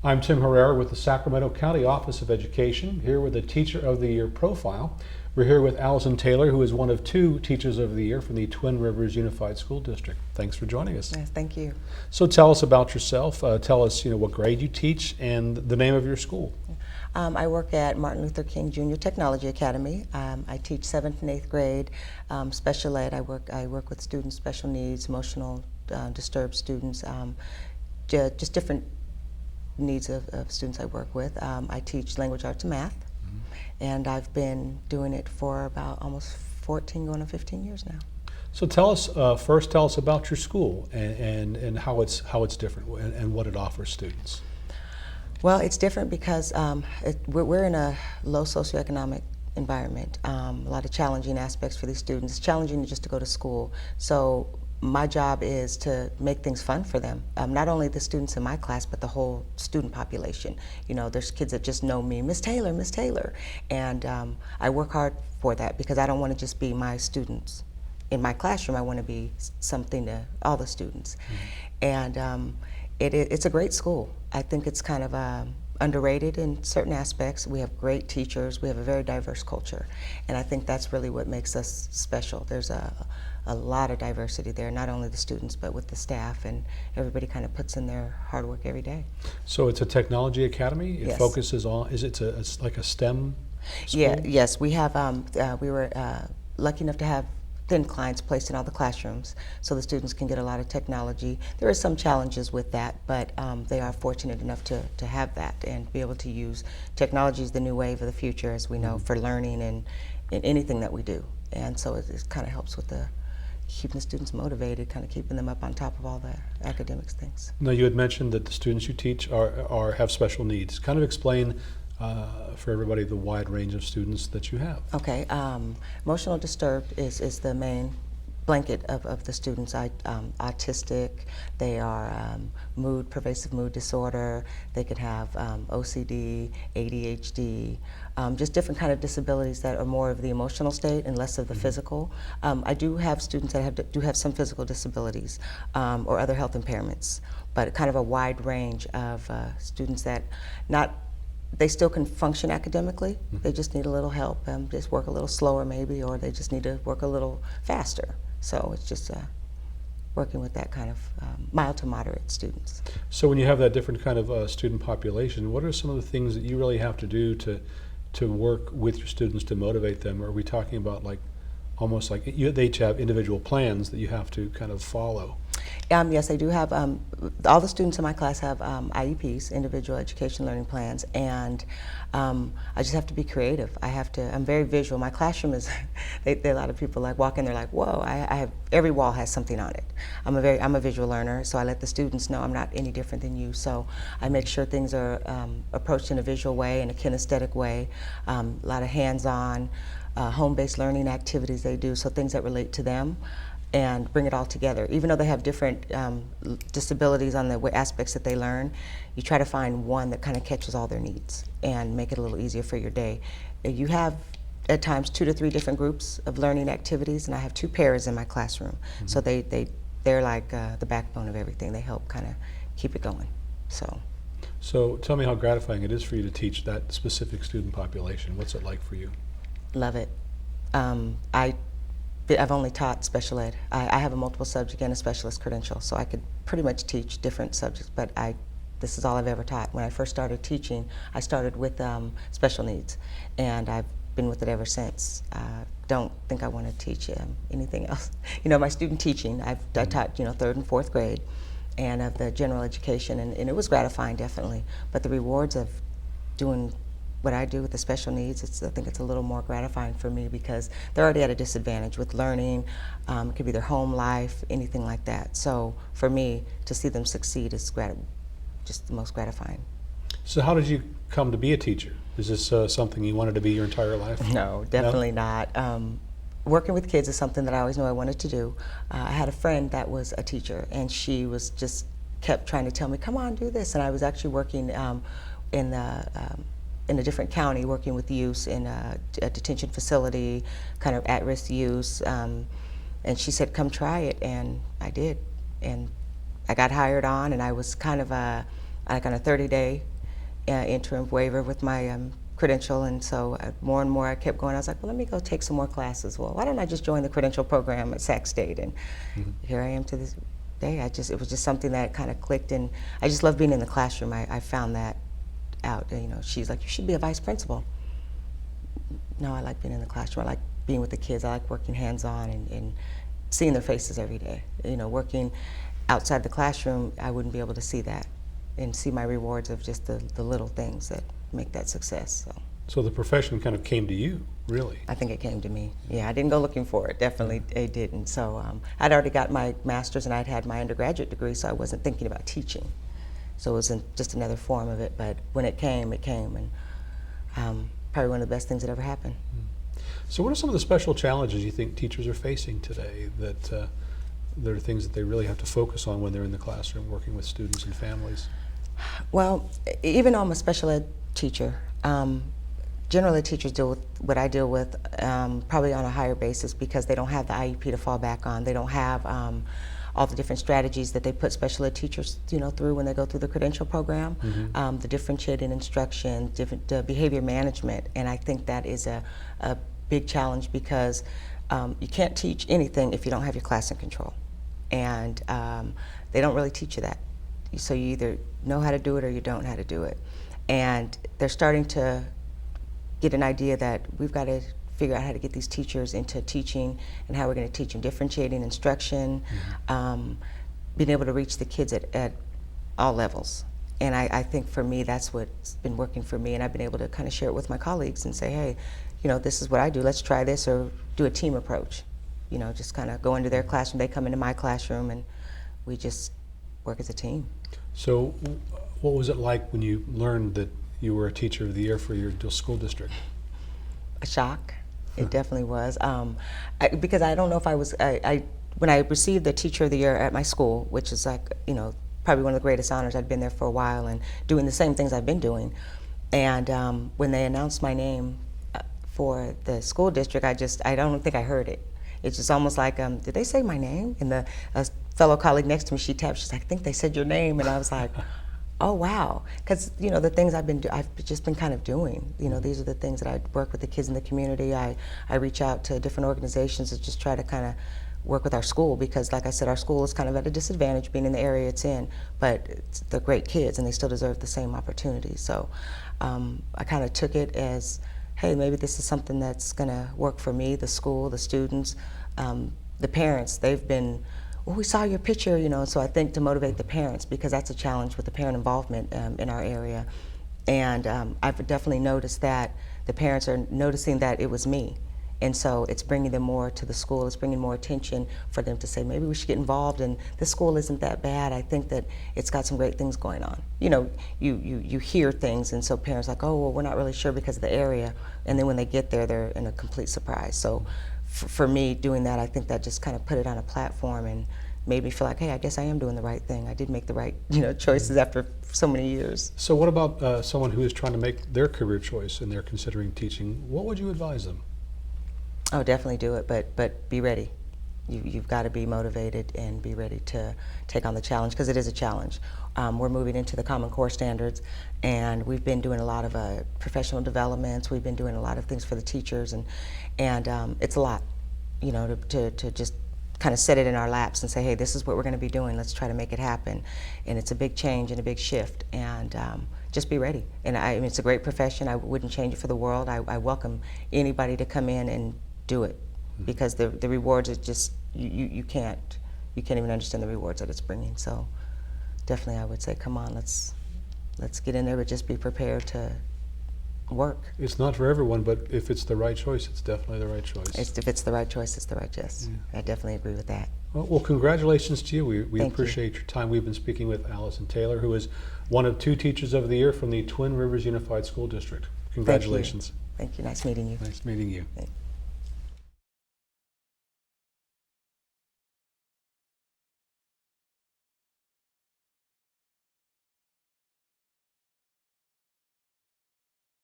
I'm Tim Herrera with the Sacramento County Office of Education, here with a Teacher of the Year profile. We're here with Allison Taylor, who is one of two Teachers of the Year from the Twin Rivers Unified School District. Thanks for joining us. Yes, thank you. So tell us about yourself. Tell us, what grade you teach and the name of your school. I work at Martin Luther King Jr. Technology Academy. I teach 7th and 8th grade special ed. I work with students, special needs, emotional disturbed students, just different needs of students I work with. I teach language arts and math, and I've been doing it for about almost 14 going on 15 years now. So tell us, first tell us about your school and how it's different and what it offers students. Well, it's different because we're in a low socioeconomic environment. A lot of challenging aspects for these students. It's challenging just to go to school. So my job is to make things fun for them. Not only the students in my class, but the whole student population. There's kids that just know me, Miss Taylor, Miss Taylor. And I work hard for that because I don't want to just be my students in my classroom. I want to be something to all the students. And it's a great school. I think it's kind of underrated in certain aspects. We have great teachers. We have a very diverse culture. And I think that's really what makes us special. There's a lot of diversity there, not only the students, but with the staff, and everybody kind of puts in their hard work every day. So it's a technology academy? It Yes. focuses on, it's like a STEM school? Yeah, yes, we have, we were lucky enough to have thin clients placed in all the classrooms so the students can get a lot of technology. There are some challenges with that, but they are fortunate enough to have that and be able to use technology as the new wave of the future, as we know, for learning and in anything that we do. And so it kind of helps with keeping the students motivated, kind of keeping them up on top of all the academics things. Now, you had mentioned that the students you teach have special needs. Kind of explain for everybody the wide range of students that you have. Okay, emotional disturbed is the main blanket of the students. Autistic, they are pervasive mood disorder, they could have OCD, ADHD, just different kind of disabilities that are more of the emotional state and less of the physical. I do have students that do have some physical disabilities or other health impairments, but kind of a wide range of students that they still can function academically. They just need a little help, just work a little slower maybe, or they just need to work a little faster. So it's just working with that kind of mild to moderate students. So when you have that different kind of student population, what are some of the things that you really have to do to work with your students to motivate them? Or are we talking about almost like they each have individual plans that you have to kind of follow? Yes, I do have, all the students in my class have IEPs, individual education learning plans, and I just have to be creative. I'm very visual. My classroom is, a lot of people walk in, they're like, whoa, every wall has something on it. I'm a visual learner, so I let the students know I'm not any different than you, so I make sure things are approached in a visual way, in a kinesthetic way, a lot of hands-on, home-based learning activities they do, so things that relate to them, and bring it all together. Even though they have different disabilities on the aspects that they learn, you try to find one that kind of catches all their needs and make it a little easier for your day. You have, at times, 2 to 3 different groups of learning activities, and I have 2 pairs in my classroom. So they're like the backbone of everything. They help kind of keep it going. So tell me how gratifying it is for you to teach that specific student population. What's it like for you? Love it. I've only taught special ed. I have a multiple subject and a specialist credential, so I could pretty much teach different subjects, but this is all I've ever taught. When I first started teaching, I started with special needs, and I've been with it ever since. Don't think I want to teach anything else. My student teaching, I taught 3rd and 4th grade, and of the general education, and it was gratifying, definitely, but the rewards of doing what I do with the special needs, I think it's a little more gratifying for me because they're already at a disadvantage with learning. It could be their home life, anything like that. So for me, to see them succeed is just the most gratifying. So how did you come to be a teacher? Is this something you wanted to be your entire life? No, definitely not. Working with kids is something that I always knew I wanted to do. I had a friend that was a teacher, and she was just kept trying to tell me, come on, do this. And I was actually working in a different county, working with youth in a detention facility, kind of at-risk youth. And she said, come try it, and I did. And I got hired on, and I was kind of like on a 30-day interim waiver with my credential, and so more and more I kept going. I was like, well, let me go take some more classes. Well, why don't I just join the credential program at Sac State? And here I am to this day. It was just something that kind of clicked, and I just love being in the classroom. I found that out. You know, she's like, you should be a vice principal. No, I like being in the classroom. I like being with the kids. I like working hands-on and seeing their faces every day. You know, working outside the classroom, I wouldn't be able to see that and see my rewards of just the little things that make that success. So the profession kind of came to you, really? I think it came to me. Yeah, I didn't go looking for it. Definitely, I didn't. So I'd already got my master's and I'd had my undergraduate degree, so I wasn't thinking about teaching. So it wasn't just another form of it. But when it came, and probably one of the best things that ever happened. So what are some of the special challenges you think teachers are facing today that there are things that they really have to focus on when they're in the classroom working with students and families? Well, even though I'm a special ed teacher, generally teachers deal with what I deal with probably on a higher basis because they don't have the IEP to fall back on. They don't have all the different strategies that they put special ed teachers, through when they go through the credential program, the differentiated instruction, different behavior management, and I think that is a big challenge because you can't teach anything if you don't have your class in control, and they don't really teach you that. So you either know how to do it or you don't know how to do it, and they're starting to get an idea that we've got to figure out how to get these teachers into teaching and how we're going to teach them differentiating instruction, being able to reach the kids at all levels. And I think for me, that's what's been working for me, and I've been able to kind of share it with my colleagues and say, hey, this is what I do, let's try this, or do a team approach. Just kind of go into their classroom, they come into my classroom, and we just work as a team. So what was it like when you learned that you were a Teacher of the Year for your school district? A shock. It definitely was. Because I don't know if I was, when I received the Teacher of the Year at my school, which is like, probably one of the greatest honors, I'd been there for a while and doing the same things I've been doing. And when they announced my name for the school district, I don't think I heard it. It's just almost like, did they say my name? And a fellow colleague next to me, she tapped, she's like, I think they said your name. And I was like, oh, wow. Because, the things I've just been kind of doing. These are the things that I work with the kids in the community. I reach out to different organizations to just try to kind of work with our school because, like I said, our school is kind of at a disadvantage being in the area it's in, but they're great kids and they still deserve the same opportunities. So I kind of took it as, hey, maybe this is something that's going to work for me, the school, the students, the parents. They've been, well, we saw your picture, so I think to motivate the parents, because that's a challenge with the parent involvement in our area. And I've definitely noticed that the parents are noticing that it was me. And so it's bringing them more to the school, it's bringing more attention for them to say, maybe we should get involved, and this school isn't that bad. I think that it's got some great things going on. You hear things, and so parents are like, oh, well, we're not really sure because of the area. And then when they get there, they're in a complete surprise. So for me, doing that, I think that just kind of put it on a platform and made me feel like, hey, I guess I am doing the right thing. I did make the right choices after so many years. So what about someone who is trying to make their career choice and they're considering teaching? What would you advise them? Oh, definitely do it, but be ready. You've got to be motivated and be ready to take on the challenge, because it is a challenge. We're moving into the Common Core standards, and we've been doing a lot of professional developments. We've been doing a lot of things for the teachers, and it's a lot, to just kind of set it in our laps and say, hey, this is what we're going to be doing. Let's try to make it happen. And it's a big change and a big shift, and just be ready. And it's a great profession. I wouldn't change it for the world. I welcome anybody to come in and do it, because the rewards are just, you can't even understand the rewards that it's bringing. So definitely I would say, come on, let's get in there, but just be prepared to work. It's not for everyone, but if it's the right choice, it's definitely the right choice. If it's the right choice, it's the right choice. Yeah. I definitely agree with that. Well, congratulations to you. We Thank appreciate you. your time. We've been speaking with Allison Taylor, who is one of 2 Teachers of the Year from the Twin Rivers Unified School District. Congratulations. Thank you. Nice meeting you. Nice meeting you. Thank you.